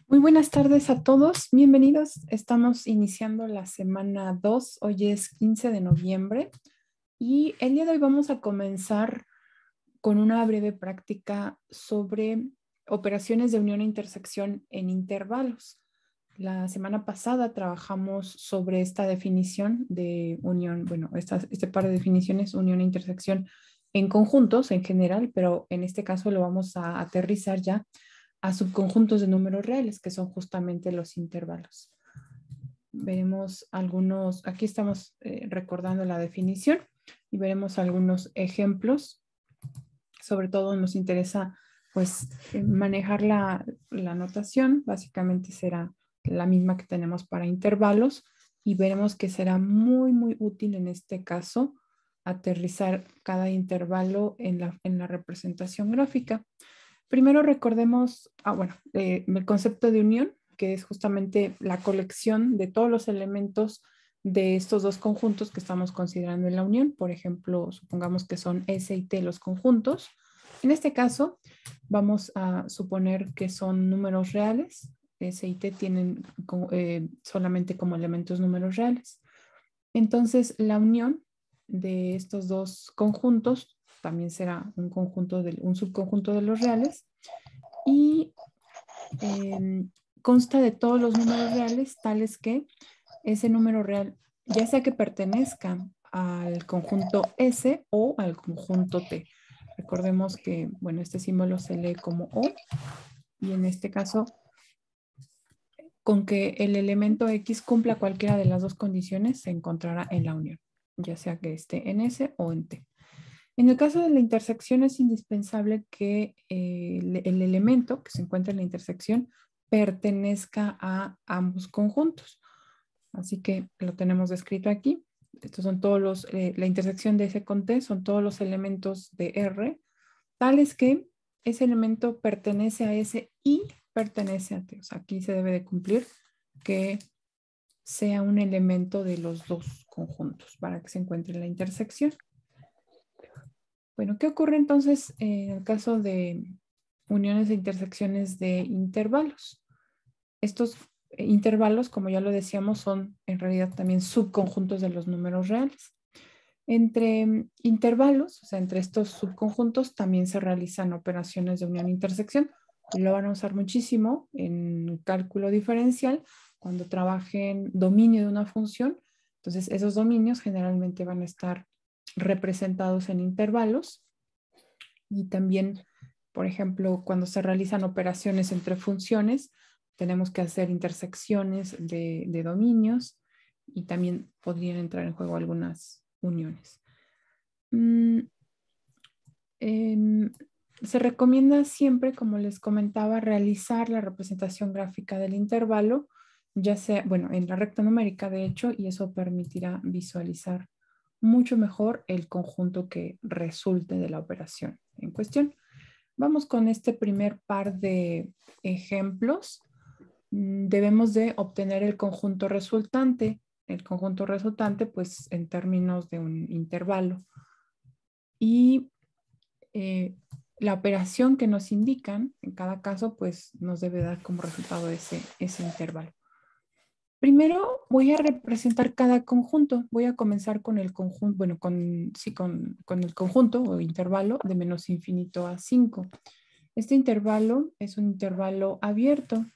Muy buenas tardes a todos, bienvenidos. Estamos iniciando la semana 2. Hoy es 15 de noviembre y el día de hoy vamos a comenzar con una breve práctica sobre operaciones de unión e intersección en intervalos. La semana pasada trabajamos sobre esta definición de unión, bueno, este par de definiciones, unión e intersección en conjuntos en general, pero en este caso lo vamos a aterrizar ya a subconjuntos de números reales, que son justamente los intervalos. Veremos algunos, aquí estamos recordando la definición y veremos algunos ejemplos. Sobre todo nos interesa pues manejar la notación, básicamente será la misma que tenemos para intervalos y veremos que será muy útil en este caso aterrizar cada intervalo en la representación gráfica. Primero recordemos, el concepto de unión, que es justamente la colección de todos los elementos de estos dos conjuntos que estamos considerando en la unión. Por ejemplo, supongamos que son S y T los conjuntos. En este caso, vamos a suponer que son números reales. S y T tienen solamente como elementos números reales. Entonces, la unión de estos dos conjuntos también será un subconjunto de los reales y consta de todos los números reales tales que ese número real, ya sea que pertenezca al conjunto S o al conjunto T. Recordemos que, bueno, este símbolo se lee como O y en este caso, con que el elemento X cumpla cualquiera de las dos condiciones, se encontrará en la unión, ya sea que esté en S o en T. En el caso de la intersección es indispensable que el elemento que se encuentra en la intersección pertenezca a ambos conjuntos. Así que lo tenemos descrito aquí. Estos son todos la intersección de S con T son todos los elementos de R, tales que ese elemento pertenece a S y pertenece a T. O sea, aquí se debe de cumplir que sea un elemento de los dos conjuntos para que se encuentre la intersección. Bueno, ¿qué ocurre entonces en el caso de uniones e intersecciones de intervalos? Estos intervalos, como ya lo decíamos, son en realidad también subconjuntos de los números reales. Entre intervalos, o sea, entre estos subconjuntos también se realizan operaciones de unión e intersección. Lo van a usar muchísimo en cálculo diferencial cuando trabajen dominio de una función. Entonces, esos dominios generalmente van a estar representados en intervalos y también, por ejemplo, cuando se realizan operaciones entre funciones, tenemos que hacer intersecciones de dominios y también podrían entrar en juego algunas uniones. Se recomienda siempre, como les comentaba, realizar la representación gráfica del intervalo, ya sea, bueno, en la recta numérica, de hecho, y eso permitirá visualizar mucho mejor el conjunto que resulte de la operación en cuestión. Vamos con este primer par de ejemplos. Debemos de obtener el conjunto resultante. El conjunto resultante, pues, en términos de un intervalo. Y la operación que nos indican, en cada caso, pues, nos debe dar como resultado ese intervalo. Primero voy a representar cada conjunto. Voy a comenzar con el conjunto, bueno, con el conjunto o intervalo de menos infinito a 5. Este intervalo es un intervalo abierto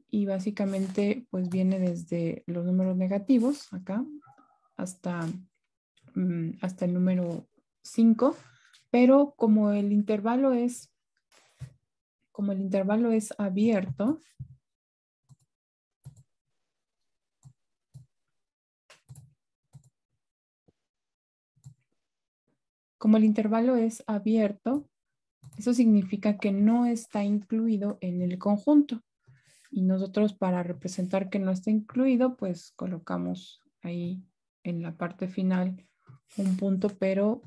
y básicamente pues viene desde los números negativos acá hasta, hasta el número 5, pero como el intervalo es abierto, eso significa que no está incluido en el conjunto. Y nosotros para representar que no está incluido, pues colocamos ahí en la parte final un punto, pero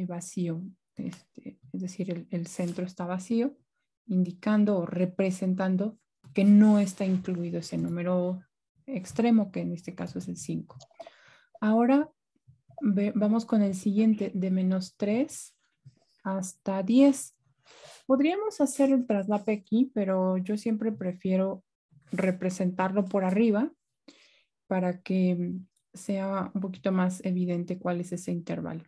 vacío. Es decir, el centro está vacío, indicando o representando que no está incluido ese número extremo, que en este caso es el 5. Ahora vamos con el siguiente, de menos 3 hasta 10. Podríamos hacer el traslape aquí, pero yo siempre prefiero representarlo por arriba para que sea un poquito más evidente cuál es ese intervalo.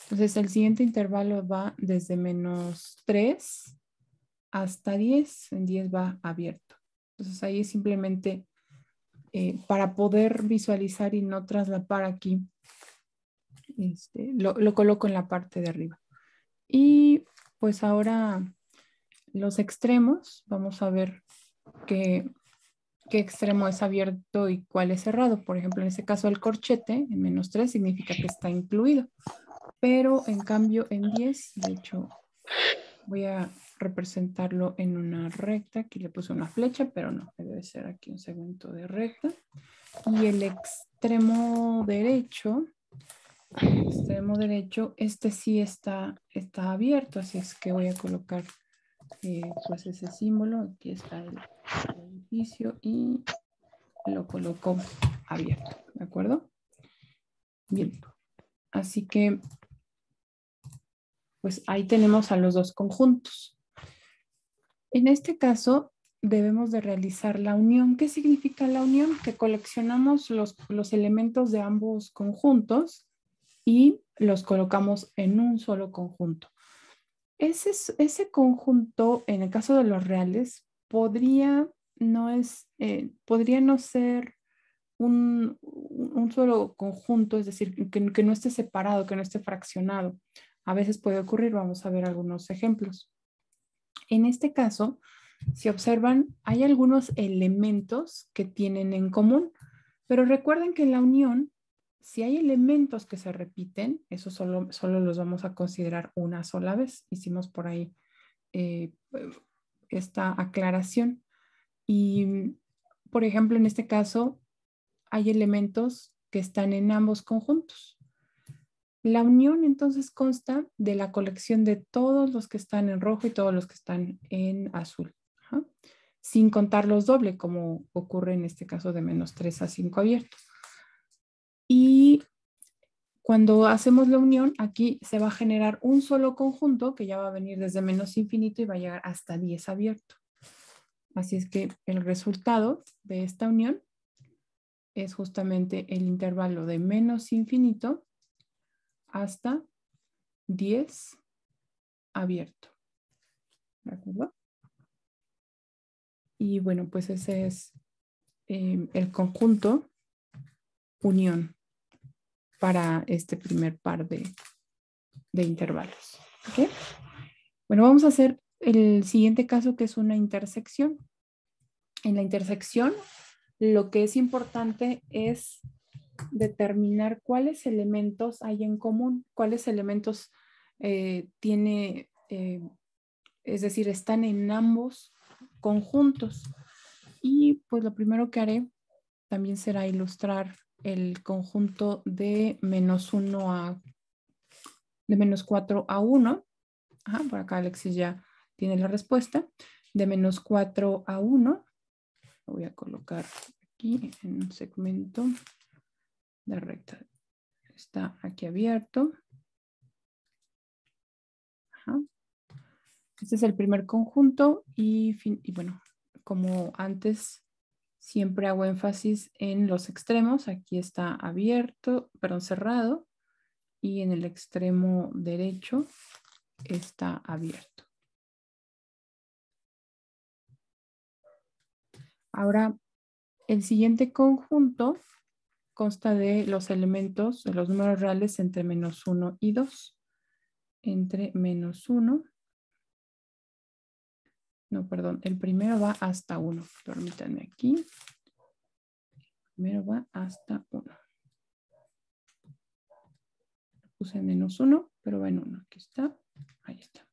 Entonces, el siguiente intervalo va desde -3 hasta 10. En 10 va abierto. Entonces, ahí es simplemente para poder visualizar y no traslapar aquí, lo coloco en la parte de arriba. Y pues ahora los extremos, vamos a ver qué extremo es abierto y cuál es cerrado. Por ejemplo, en este caso el corchete en -3 significa que está incluido. Pero en cambio en 10, de hecho, voy a representarlo en una recta. Aquí le puse una flecha, pero no, debe ser aquí un segmento de recta. Y el extremo derecho, este sí está abierto, así es que voy a colocar pues ese símbolo. Aquí está el edificio y lo coloco abierto, ¿de acuerdo? Bien, así que pues ahí tenemos a los dos conjuntos. En este caso, debemos de realizar la unión. ¿Qué significa la unión? Que coleccionamos los elementos de ambos conjuntos y los colocamos en un solo conjunto. Ese conjunto, en el caso de los reales, podría no ser un solo conjunto, es decir, que no esté separado, que no esté fraccionado. A veces puede ocurrir, vamos a ver algunos ejemplos. En este caso, si observan, hay algunos elementos que tienen en común, pero recuerden que en la unión, si hay elementos que se repiten, eso solo los vamos a considerar una sola vez. Hicimos por ahí esta aclaración. Y, por ejemplo, en este caso, hay elementos que están en ambos conjuntos. La unión entonces consta de la colección de todos los que están en rojo y todos los que están en azul. Ajá. Sin contarlos doble, como ocurre en este caso de -3 a 5 abierto. Y cuando hacemos la unión, aquí se va a generar un solo conjunto que ya va a venir desde -infinito y va a llegar hasta 10 abierto. Así es que el resultado de esta unión es justamente el intervalo de -infinito hasta 10 abierto. ¿De acuerdo? Y bueno, pues ese es el conjunto unión para este primer par de intervalos. ¿Okay? Bueno, vamos a hacer el siguiente caso, que es una intersección. En la intersección, lo que es importante es determinar cuáles elementos hay en común, cuáles elementos tiene, es decir, están en ambos conjuntos. Y pues lo primero que haré también será ilustrar el conjunto de -4 a 1. Ajá, por acá Alexis ya tiene la respuesta. De -4 a 1. Lo voy a colocar aquí en un segmento de recta. Está aquí abierto. Ajá. Este es el primer conjunto y bueno, como antes siempre hago énfasis en los extremos. Aquí está abierto, perdón, cerrado, y en el extremo derecho está abierto. Ahora, el siguiente conjunto consta de los elementos, de los números reales entre -1 y 2. Entre -1, no, perdón, el primero va hasta 1. Permítanme aquí. El primero va hasta 1. Puse -1, pero va en 1. Aquí está. Ahí está.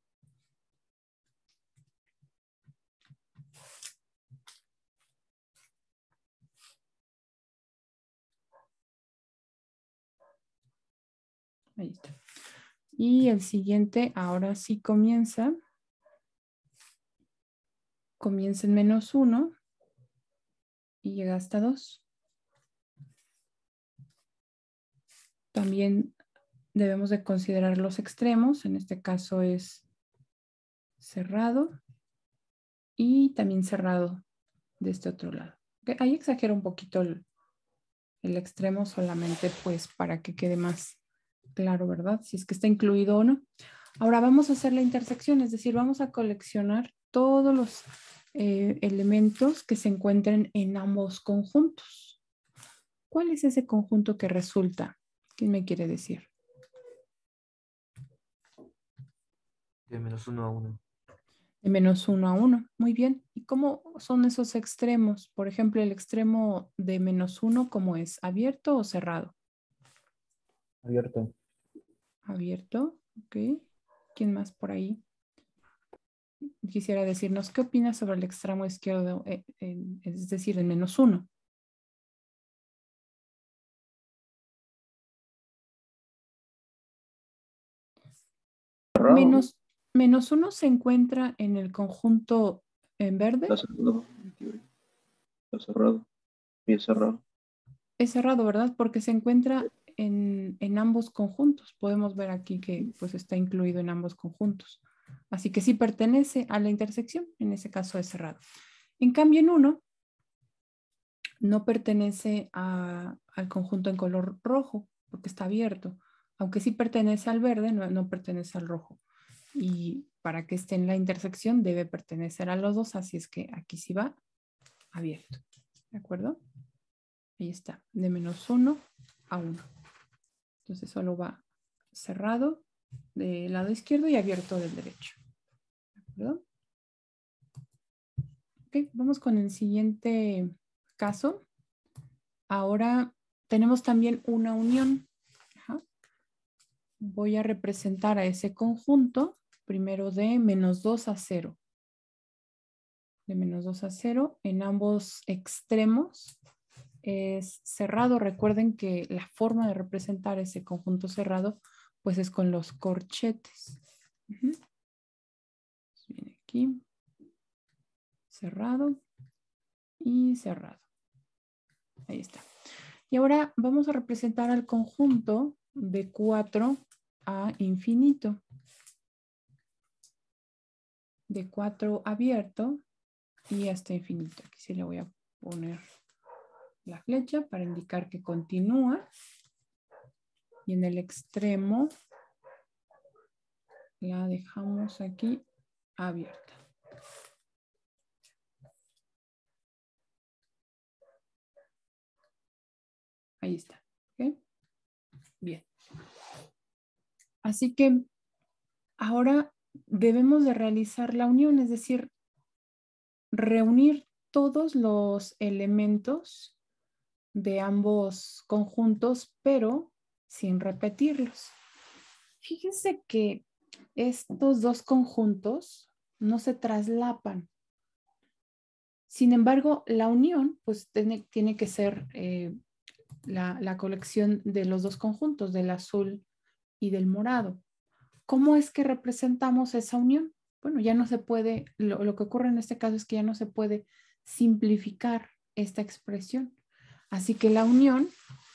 Ahí está. Y el siguiente ahora sí comienza. Comienza en -1 y llega hasta 2. También debemos de considerar los extremos. En este caso es cerrado y también cerrado de este otro lado. Ahí exagero un poquito el extremo solamente pues para que quede más claro, ¿verdad? Si es que está incluido o no. Ahora vamos a hacer la intersección, es decir, vamos a coleccionar todos los elementos que se encuentren en ambos conjuntos. ¿Cuál es ese conjunto que resulta? ¿Quién me quiere decir? De -1 a 1. De -1 a 1. Muy bien. ¿Y cómo son esos extremos? Por ejemplo, el extremo de -1, ¿cómo es? ¿Abierto o cerrado? Abierto. Abierto, ok. ¿Quién más por ahí quisiera decirnos qué opinas sobre el extremo izquierdo, es decir, el -1? Cerrado, ¿no? Menos 1 se encuentra en el conjunto en verde. Está cerrado, en teoría. Está cerrado. Y es cerrado. Es cerrado, ¿verdad? Porque se encuentra en ambos conjuntos. Podemos ver aquí que pues está incluido en ambos conjuntos. Así que sí pertenece a la intersección, en ese caso es cerrado. En cambio, en 1 no pertenece al conjunto en color rojo, porque está abierto. Aunque sí pertenece al verde, no pertenece al rojo. Y para que esté en la intersección debe pertenecer a los dos, así es que aquí sí va abierto. ¿De acuerdo? Ahí está, de -1 a 1. Entonces solo va cerrado del lado izquierdo y abierto del derecho. ¿De acuerdo? Ok, vamos con el siguiente caso. Ahora tenemos también una unión. Ajá. Voy a representar a ese conjunto primero de -2 a 0. De -2 a 0 en ambos extremos es cerrado. Recuerden que la forma de representar ese conjunto cerrado pues es con los corchetes. Viene aquí, cerrado y cerrado. Ahí está. Y ahora vamos a representar al conjunto de 4 a infinito. De 4 abierto y hasta infinito. Aquí sí le voy a poner la flecha para indicar que continúa. Y en el extremo la dejamos aquí abierta. Ahí está. ¿Okay? Bien. Así que ahora debemos de realizar la unión, es decir, reunir todos los elementos de ambos conjuntos, pero sin repetirlos. Fíjense que estos dos conjuntos no se traslapan. Sin embargo, la unión pues tiene que ser la colección de los dos conjuntos, del azul y del morado. ¿Cómo es que representamos esa unión? Bueno, ya no se puede, lo que ocurre en este caso es que ya no se puede simplificar esta expresión. Así que la unión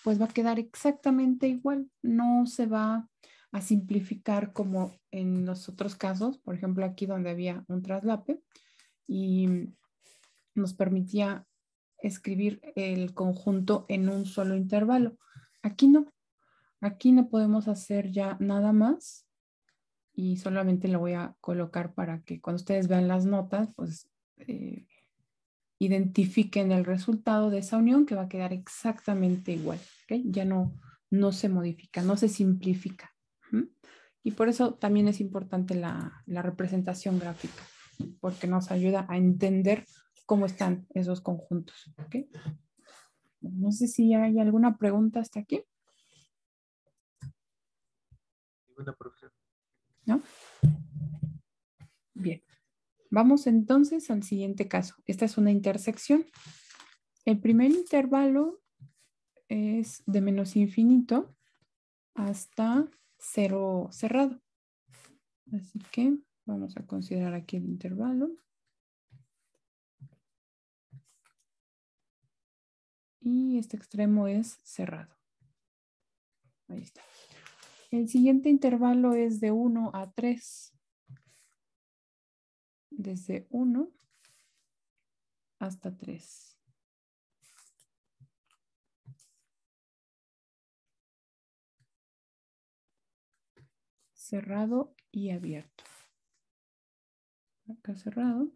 pues va a quedar exactamente igual, no se va a simplificar como en los otros casos, por ejemplo aquí donde había un traslape y nos permitía escribir el conjunto en un solo intervalo. Aquí no podemos hacer ya nada más y solamente lo voy a colocar para que cuando ustedes vean las notas, pues identifiquen el resultado de esa unión que va a quedar exactamente igual. ¿Okay? Ya no se modifica, no se simplifica. Y por eso también es importante la representación gráfica, porque nos ayuda a entender cómo están esos conjuntos. ¿Okay? No sé si hay alguna pregunta hasta aquí. Ninguna, profesor. ¿No? Bien. Vamos entonces al siguiente caso. Esta es una intersección. El primer intervalo es de menos infinito hasta 0 cerrado. Así que vamos a considerar aquí el intervalo. Y este extremo es cerrado. Ahí está. El siguiente intervalo es de 1 a 3. Desde 1 hasta 3. cerrado y abierto. Acá cerrado.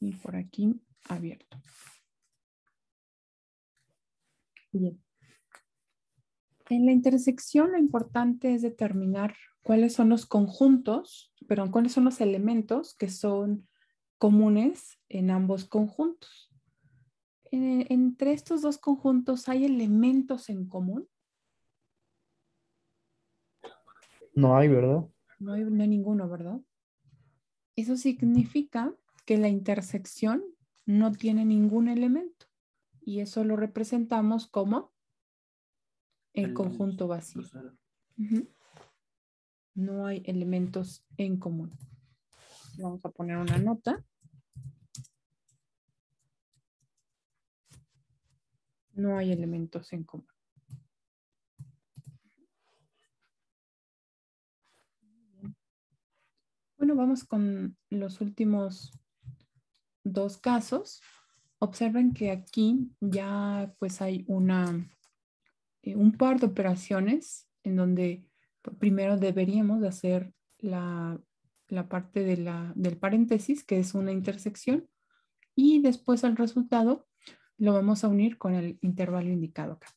Y por aquí abierto. Bien. En la intersección lo importante es determinar cuáles son los conjuntos, perdón, cuáles son los elementos que son comunes en ambos conjuntos. Entre estos dos conjuntos hay elementos en común. No hay, ¿verdad? No hay ninguno, ¿verdad? Eso significa que la intersección no tiene ningún elemento y eso lo representamos como el conjunto vacío. Uh-huh. No hay elementos en común. Vamos a poner una nota. No hay elementos en común. Bueno, vamos con los últimos dos casos. Observen que aquí ya pues hay un par de operaciones en donde primero deberíamos de hacer la parte del paréntesis, que es una intersección, y después el resultado lo vamos a unir con el intervalo indicado acá.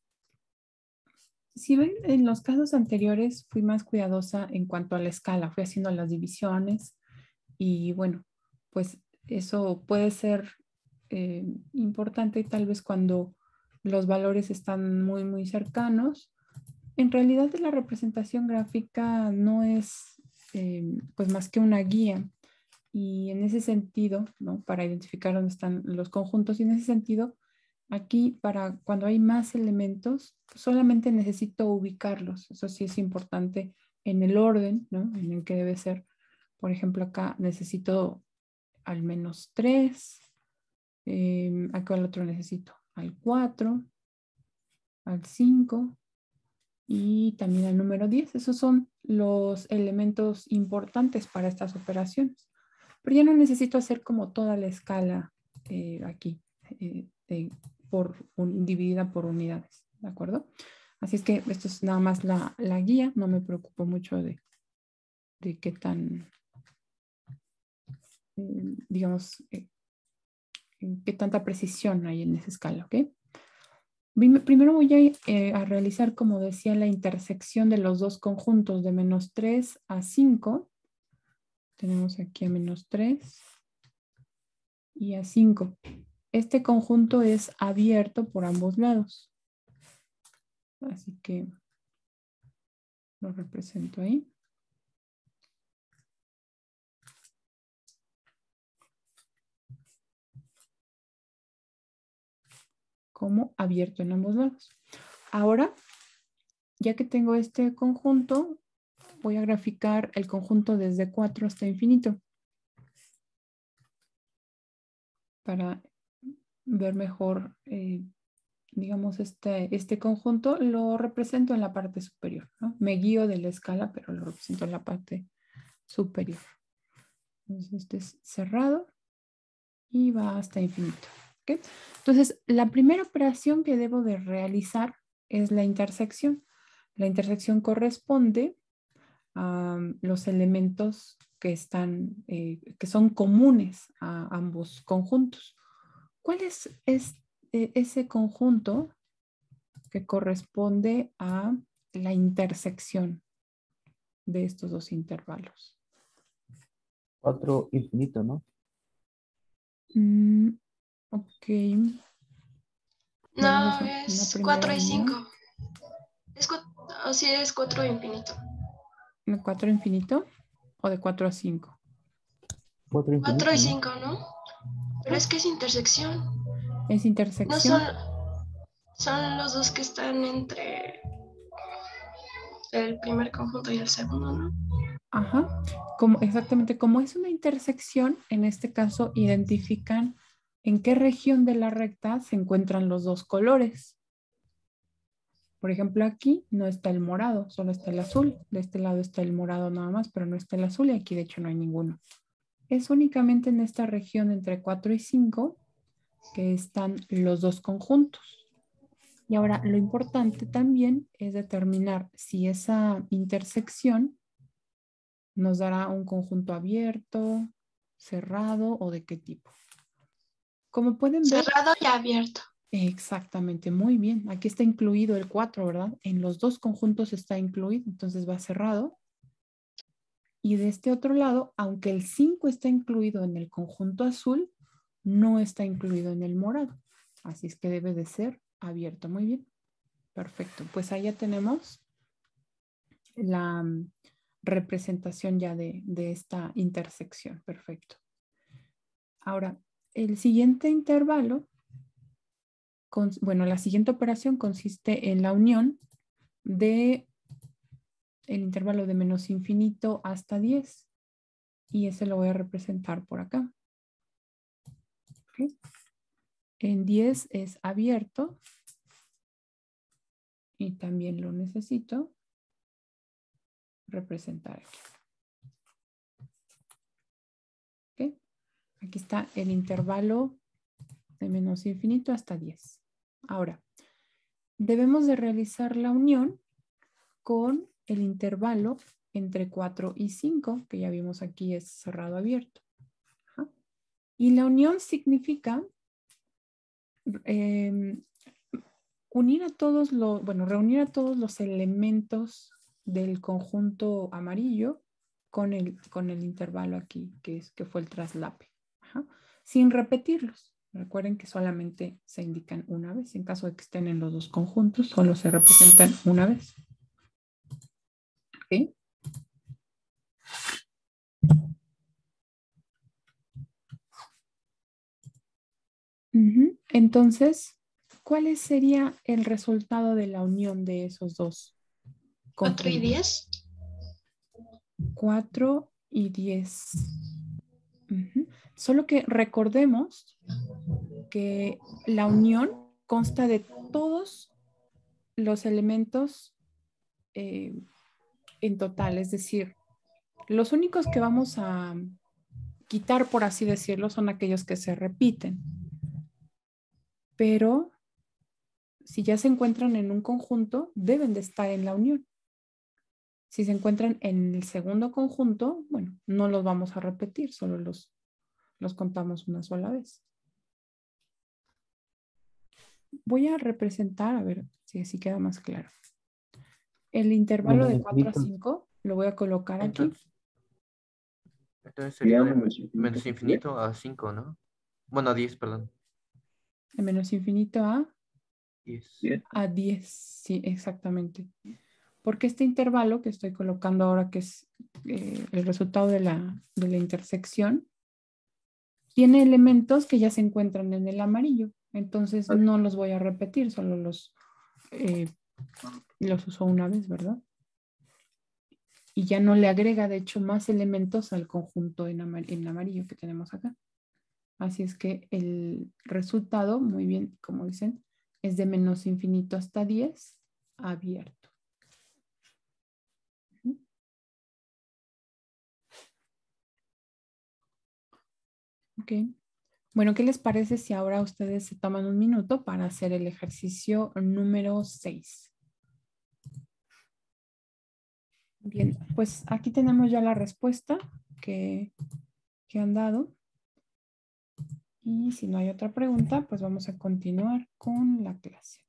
Si ven, en los casos anteriores fui más cuidadosa en cuanto a la escala, fui haciendo las divisiones y bueno, pues eso puede ser importante tal vez cuando los valores están muy, muy cercanos. En realidad la representación gráfica no es pues más que una guía y en ese sentido, ¿no? Para identificar dónde están los conjuntos y en ese sentido, aquí para cuando hay más elementos, solamente necesito ubicarlos. Eso sí es importante en el orden, ¿no? En el que debe ser. Por ejemplo, acá necesito al menos 3. Acá al otro necesito al 4, al 5 y también al número 10. Esos son los elementos importantes para estas operaciones. Pero ya no necesito hacer como toda la escala aquí, dividida por unidades, ¿de acuerdo? Así es que esto es nada más la guía, no me preocupo mucho de qué tan, digamos, qué tanta precisión hay en esa escala, ¿ok? Primero voy a realizar, como decía, la intersección de los dos conjuntos de menos 3 a 5. Tenemos aquí a menos 3 y a 5. Este conjunto es abierto por ambos lados. Así que lo represento ahí. Como abierto en ambos lados. Ahora, ya que tengo este conjunto, voy a graficar el conjunto desde 4 hasta infinito. Para ver mejor, digamos, este conjunto lo represento en la parte superior, ¿no? Me guío de la escala, pero lo represento en la parte superior. Entonces, este es cerrado y va hasta infinito. ¿Okay? Entonces, la primera operación que debo de realizar es la intersección. La intersección corresponde a los elementos que son comunes a ambos conjuntos. ¿Cuál es ese conjunto que corresponde a la intersección de estos dos intervalos? 4 infinito, ¿no? Ok. No, es 4 y 5. Sí, es 4 infinito. ¿De 4 infinito o de 4 a 5? 4 infinito, 4 y ¿no? 5, ¿no? Pero es que es intersección. ¿Es No intersección? son los dos que están entre el primer conjunto y el segundo, ¿no? Ajá. Exactamente, como es una intersección, en este caso identifican en qué región de la recta se encuentran los dos colores. Por ejemplo, aquí no está el morado, solo está el azul. De este lado está el morado nada más, pero no está el azul y aquí de hecho no hay ninguno. Es únicamente en esta región entre 4 y 5 que están los dos conjuntos. Y ahora lo importante también es determinar si esa intersección nos dará un conjunto abierto, cerrado o de qué tipo. Como pueden ver. Cerrado y abierto. Exactamente, muy bien. Aquí está incluido el 4, ¿verdad? En los dos conjuntos está incluido, entonces va cerrado. Y de este otro lado, aunque el 5 está incluido en el conjunto azul, no está incluido en el morado. Así es que debe de ser abierto. Muy bien. Perfecto. Pues ahí ya tenemos la representación ya de esta intersección. Perfecto. Ahora, el siguiente intervalo, la siguiente operación consiste en la unión de el intervalo de menos infinito hasta 10. Y ese lo voy a representar por acá. ¿Okay? En 10 es abierto. Y también lo necesito representar aquí. ¿Okay? Aquí está el intervalo de menos infinito hasta 10. Ahora, debemos de realizar la unión con el intervalo entre 4 y 5, que ya vimos aquí es cerrado abierto. Ajá. Y la unión significa reunir a todos los elementos del conjunto amarillo con el intervalo aquí, que fue el traslape. Ajá. Sin repetirlos. Recuerden que solamente se indican una vez. En caso de que estén en los dos conjuntos, solo se representan una vez. ¿Ok? Entonces, ¿cuál sería el resultado de la unión de esos dos conjuntos? 4 y 10. 4 y 10. Solo que recordemos que la unión consta de todos los elementos en total, es decir, los únicos que vamos a quitar, por así decirlo, son aquellos que se repiten. Pero si ya se encuentran en un conjunto, deben de estar en la unión. Si se encuentran en el segundo conjunto, bueno, no los vamos a repetir, solo los contamos una sola vez. Voy a representar, a ver si así queda más claro. El intervalo de 4 a 5 lo voy a colocar aquí. Entonces sería de Digamos, menos infinito a 5, ¿no? Bueno, a 10, perdón. De menos infinito a 10. 10. Sí, exactamente. Porque este intervalo que estoy colocando ahora, que es el resultado de la intersección, tiene elementos que ya se encuentran en el amarillo. Entonces no los voy a repetir, solo los uso una vez, ¿verdad? Y ya no le agrega, de hecho, más elementos al conjunto en amarillo que tenemos acá. Así es que el resultado, muy bien, como dicen, es de menos infinito hasta 10 abierto. Ok. Bueno, ¿qué les parece si ahora ustedes se toman un minuto para hacer el ejercicio número 6? Bien, pues aquí tenemos ya la respuesta que han dado. Y si no hay otra pregunta, pues vamos a continuar con la clase.